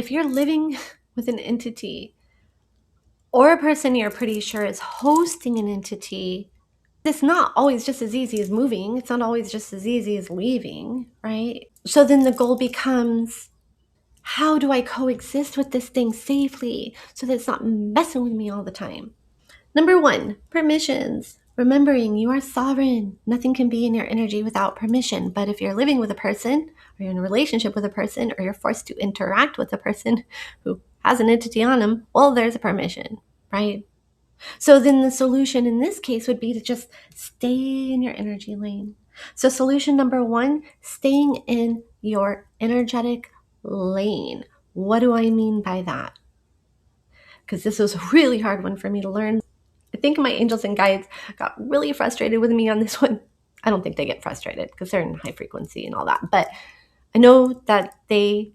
If you're living with an entity or a person you're pretty sure is hosting an entity, it's not always just as easy as moving. It's not always just as easy as leaving, right? So then the goal becomes, how do I coexist with this thing safely so that it's not messing with me all the time? Number 1, permissions. Remembering you are sovereign. Nothing can be in your energy without permission. But if you're living with a person, or you're in a relationship with a person, or you're forced to interact with a person who has an entity on them, well, there's a permission, right? So then the solution in this case would be to just stay in your energy lane. So solution number 1, staying in your energetic lane. What do I mean by that? Because this was a really hard one for me to learn. I think my angels and guides got really frustrated with me on this one. I don't think they get frustrated because they're in high frequency and all that. But I know that they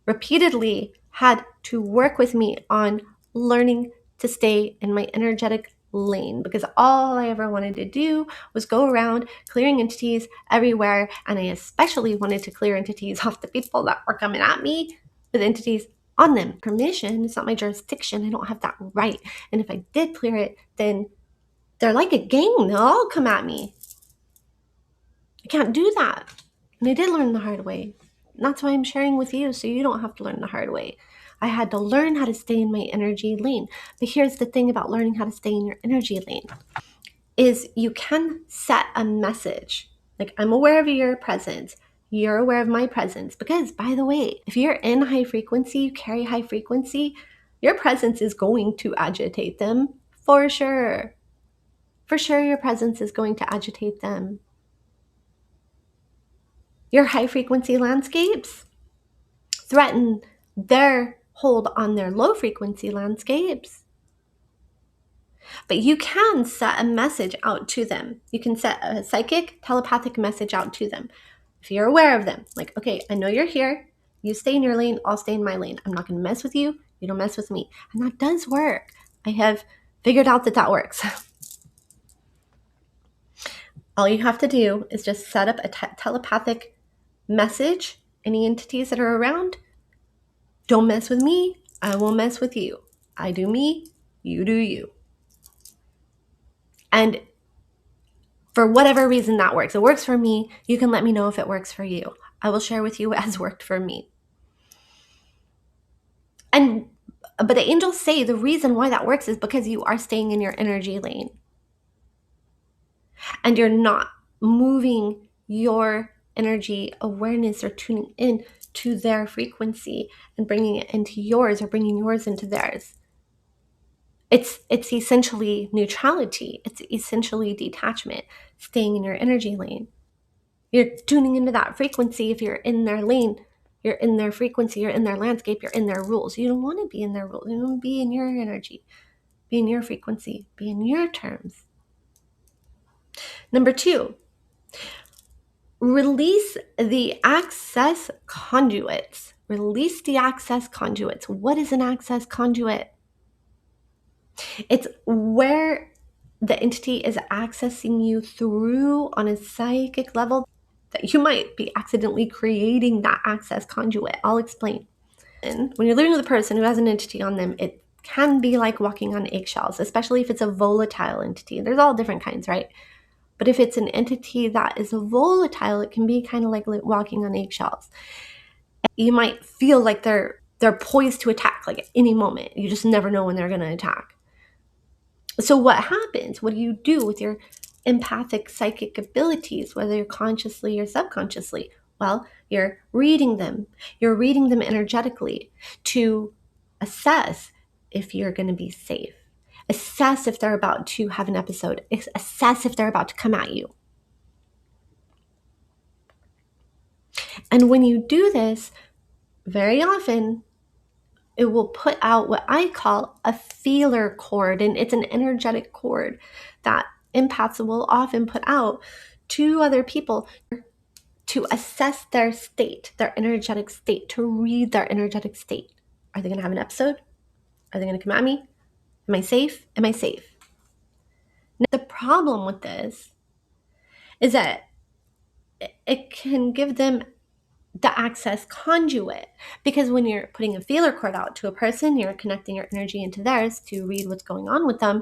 repeatedly had to work with me on learning to stay in my energetic lane, because all I ever wanted to do was go around clearing entities everywhere. And I especially wanted to clear entities off the people that were coming at me with entities on them. Permission, it's not my jurisdiction. I don't have that right. And if I did clear it, then they're like a gang. They'll all come at me. I can't do that. And I did learn the hard way. And that's why I'm sharing with you, so you don't have to learn the hard way. I had to learn how to stay in my energy lane. But here's the thing about learning how to stay in your energy lane, is you can set a message. Like, I'm aware of your presence. You're aware of my presence. Because, by the way, if you're in high frequency, you carry high frequency, your presence is going to agitate them for sure. For sure, your presence is going to agitate them. Your high frequency landscapes threaten their hold on their low frequency landscapes. But you can set a message out to them. You can set a psychic, telepathic message out to them. If you're aware of them, like, okay, I know you're here. You stay in your lane, I'll stay in my lane. I'm not going to mess with you. You don't mess with me. And that does work. I have figured out that works. All you have to do is just set up a telepathic message. Any entities that are around, don't mess with me, I won't mess with you. I do me, you do you. And for whatever reason that works. It works for me. You can let me know if it works for you. I will share with you what has worked for me. But the angels say the reason why that works is because you are staying in your energy lane. And you're not moving your energy awareness or tuning in to their frequency and bringing it into yours, or bringing yours into theirs. It's essentially neutrality. It's essentially detachment, staying in your energy lane. You're tuning into that frequency. If you're in their lane, you're in their frequency, you're in their landscape, you're in their rules. You don't want to be in their rules. You want to be in your energy, be in your frequency, be in your terms. Number 2, release the access conduits. Release the access conduits. What is an access conduit? It's where the entity is accessing you through on a psychic level that you might be accidentally creating that access conduit. I'll explain. And when you're living with a person who has an entity on them, it can be like walking on eggshells, especially if it's a volatile entity. There's all different kinds, right? But if it's an entity that is volatile, it can be kind of like walking on eggshells. You might feel like they're poised to attack, like at any moment. You just never know when they're going to attack. So what happens? What do you do with your empathic psychic abilities, whether you're consciously or subconsciously? Well, you're reading them. You're reading them energetically to assess if you're going to be safe. Assess if they're about to have an episode. Assess if they're about to come at you. And when you do this, very often, it will put out what I call a feeler cord, and it's an energetic cord that empaths will often put out to other people to assess their state, their energetic state, to read their energetic state. Are they going to have an episode? Are they going to come at me? Am I safe? Am I safe? Now, the problem with this is that it can give them the access conduit. Because when you're putting a feeler cord out to a person, you're connecting your energy into theirs to read what's going on with them.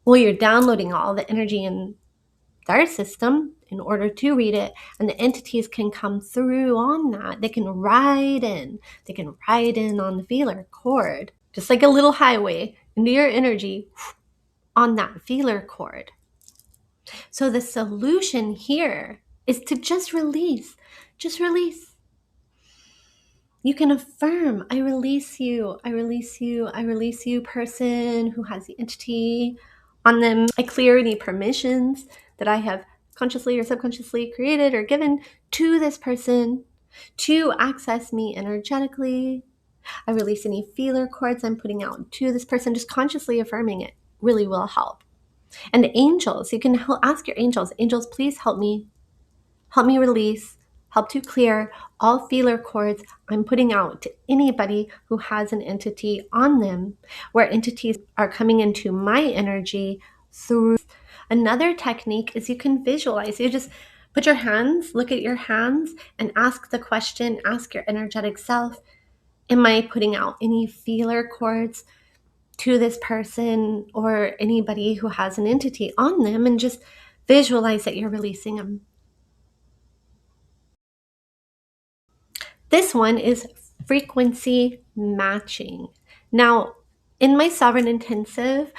Well, you're downloading all the energy in their system in order to read it, and the entities can come through on that. They can ride in. They can ride in on the feeler cord, just like a little highway into your energy on that feeler cord. So the solution here is to just release. Just release. You can affirm, I release you, I release you, I release you, person who has the entity on them. I clear any permissions that I have consciously or subconsciously created or given to this person to access me energetically. I release any feeler cords I'm putting out to this person. Just consciously affirming it really will help. And angels, you can ask your angels, angels, please help me release, help to clear all feeler cords I'm putting out to anybody who has an entity on them, where entities are coming into my energy through. Another technique is you can visualize. You just put your hands, look at your hands, and ask the question, ask your energetic self, am I putting out any feeler cords to this person or anybody who has an entity on them? And just visualize that you're releasing them. This one is frequency matching. Now, in my Sovereign Intensive,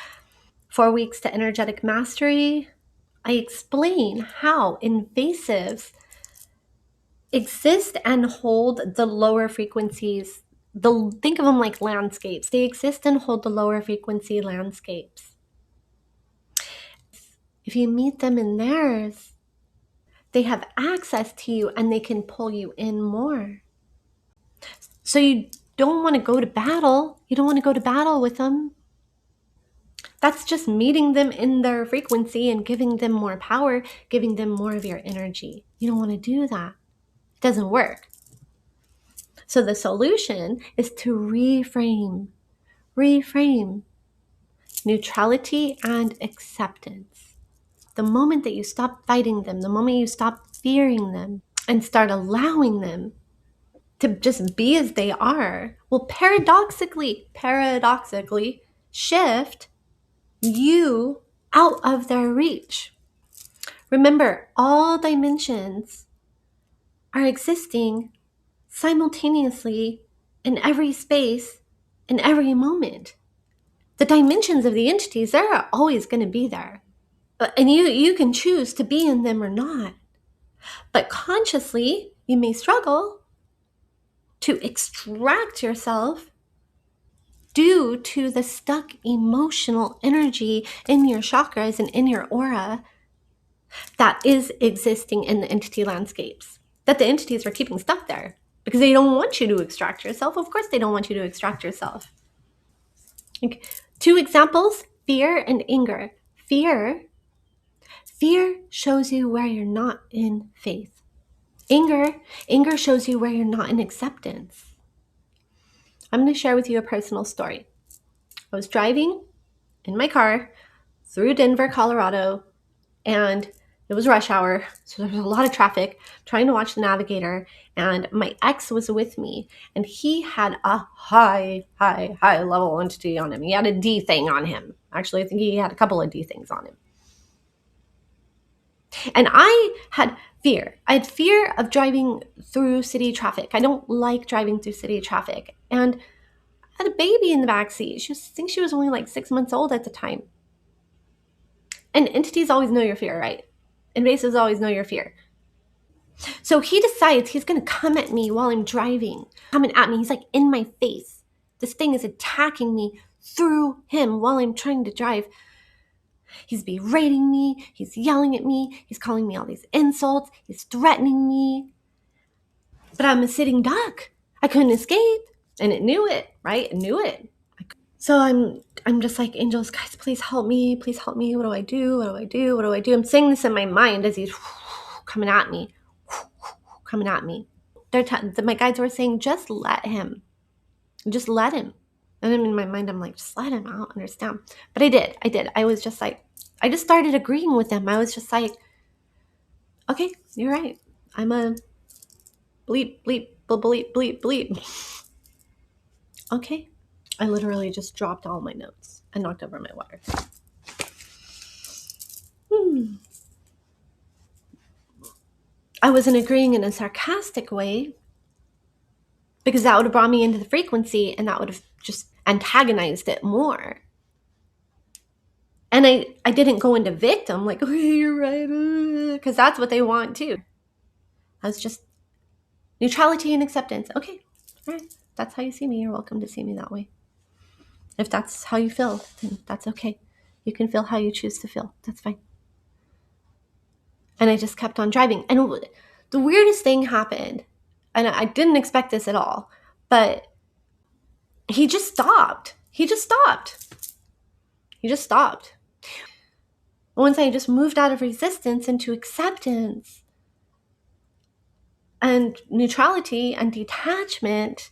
4 weeks to energetic mastery, I explain how invasives exist and hold the lower frequencies. Think of them like landscapes. They exist and hold the lower frequency landscapes. If you meet them in theirs, they have access to you and they can pull you in more. So you don't want to go to battle. You don't want to go to battle with them. That's just meeting them in their frequency and giving them more power, giving them more of your energy. You don't want to do that. It doesn't work. So the solution is to reframe neutrality and acceptance. The moment that you stop fighting them, the moment you stop fearing them and start allowing them to just be as they are, will paradoxically shift you out of their reach. Remember, all dimensions are existing simultaneously in every space, in every moment. The dimensions of the entities, they're always going to be there. And you can choose to be in them or not. But consciously, you may struggle to extract yourself due to the stuck emotional energy in your chakras and in your aura that is existing in the entity landscapes, that the entities are keeping stuck there because they don't want you to extract yourself. Of course, they don't want you to extract yourself. Okay. 2 examples, fear and anger. Fear shows you where you're not in faith. Anger shows you where you're not in acceptance. I'm going to share with you a personal story. I was driving in my car through Denver, Colorado, and it was rush hour, so there was a lot of traffic, trying to watch the navigator, and my ex was with me, and he had a high level entity on him. He had a D thing on him. Actually, I think he had a couple of D things on him. And I had fear. I had fear of driving through city traffic. I don't like driving through city traffic. And I had a baby in the backseat. I think she was only like 6 months old at the time. And entities always know your fear, right? Invasives always know your fear. So he decides he's going to come at me while I'm driving. Coming at me. He's like in my face. This thing is attacking me through him while I'm trying to drive. He's berating me. He's yelling at me. He's calling me all these insults. He's threatening me. But I'm a sitting duck. I couldn't escape. And it knew it, right? It knew it. So I'm just like, angels, guys, please help me. Please help me. What do I do? What do I do? What do I do? I'm saying this in my mind as he's coming at me. Coming at me. My guides were saying, just let him. Just let him. And then in my mind, I'm like, just let him. I don't understand. But I did. I was just like, I just started agreeing with them. I was just like, okay, you're right. I'm a bleep, bleep, bleep, bleep, bleep. Okay. I literally just dropped all my notes and knocked over my water. I wasn't agreeing in a sarcastic way because that would have brought me into the frequency and that would have just antagonized it more. And I didn't go into victim like, okay, you're right, because that's what they want too. I was just neutrality and acceptance. Okay, all right, that's how you see me. You're welcome to see me that way. If that's how you feel, then that's okay. You can feel how you choose to feel. That's fine. And I just kept on driving. And the weirdest thing happened, and I didn't expect this at all, but he just stopped. He just stopped. He just stopped. Once I just moved out of resistance into acceptance and neutrality and detachment,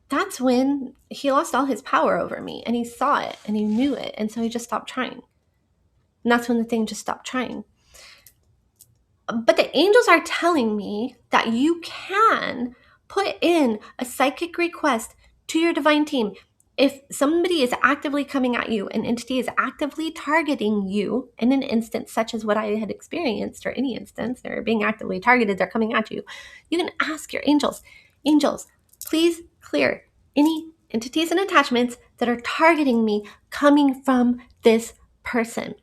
that's when he lost all his power over me, and he saw it and he knew it. And so he just stopped trying. And that's when the thing just stopped trying. But the angels are telling me that you can put in a psychic request to your divine team. If somebody is actively coming at you, an entity is actively targeting you in an instance such as what I had experienced, or any instance, they're being actively targeted, they're coming at you, you can ask your angels, please clear any entities and attachments that are targeting me coming from this person.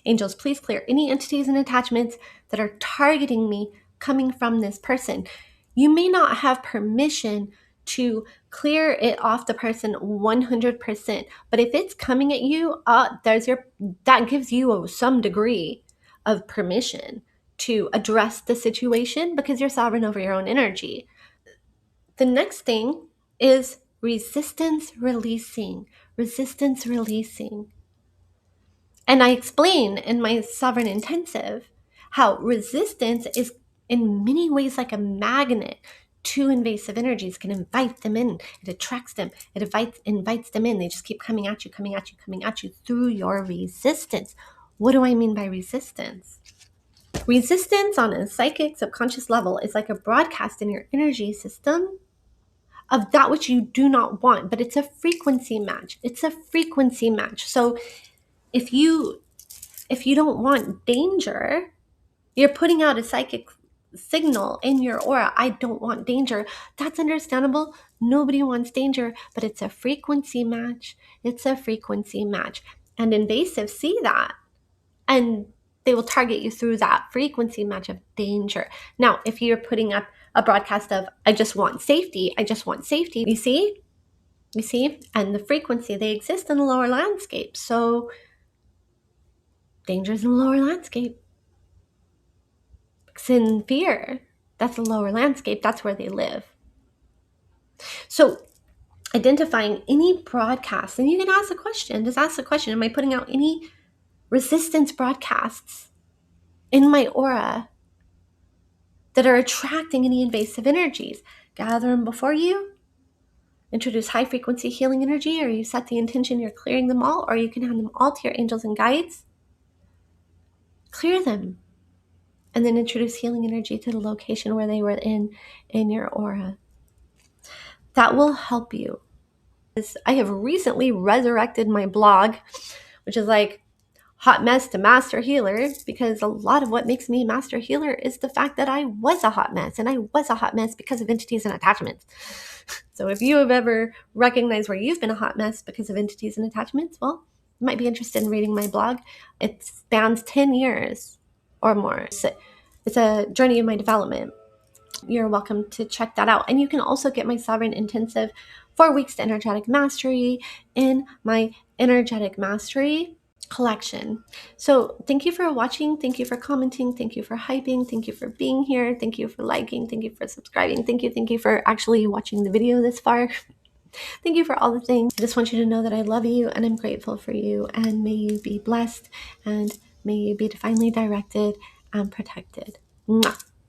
Angels, please clear any entities and attachments that are targeting me coming from this person. You may not have permission to clear it off the person 100%, but if it's coming at you, that gives you some degree of permission to address the situation because you're sovereign over your own energy. The next thing is resistance releasing. Resistance releasing. And I explain in my Sovereign Intensive how resistance is in many ways like a magnet to invasive energies, can invite them in. It attracts them. It invites them in. They just keep coming at you through your resistance. What do I mean by resistance? Resistance on a psychic subconscious level is like a broadcast in your energy system of that which you do not want, but it's a frequency match. It's a frequency match. So if you don't want danger, you're putting out a psychic signal in your aura. I don't want danger. That's understandable. Nobody wants danger, but it's a frequency match. It's a frequency match. And invasives see that, and they will target you through that frequency match of danger. Now, if you're putting up a broadcast of, I just want safety, you see? And the frequency, they exist in the lower landscape. So danger's in the lower landscape. Because in fear, that's the lower landscape. That's where they live. So identifying any broadcast, and you can ask a question. Just ask the question, am I putting out any resistance broadcasts in my aura that are attracting any invasive energies? Gather them before you. Introduce high frequency healing energy, or you set the intention you're clearing them all, or you can hand them all to your angels and guides. Clear them. And then introduce healing energy to the location where they were in your aura. That will help you. I have recently resurrected my blog, which is like hot mess to master healer, because a lot of what makes me master healer is the fact that I was a hot mess, and I was a hot mess because of entities and attachments. So if you have ever recognized where you've been a hot mess because of entities and attachments, well, you might be interested in reading my blog. It spans 10 years or more. So it's a journey of my development. You're welcome to check that out. And you can also get my Sovereign Intensive 4 weeks to energetic mastery in my energetic mastery collection. So thank you for watching. Thank you for commenting. Thank you for hyping. Thank you for being here. Thank you for liking. Thank you for subscribing. Thank you for actually watching the video this far. Thank you for all the things. I just want you to know that I love you and I'm grateful for you, and may you be blessed and may you be divinely directed and protected. Mwah.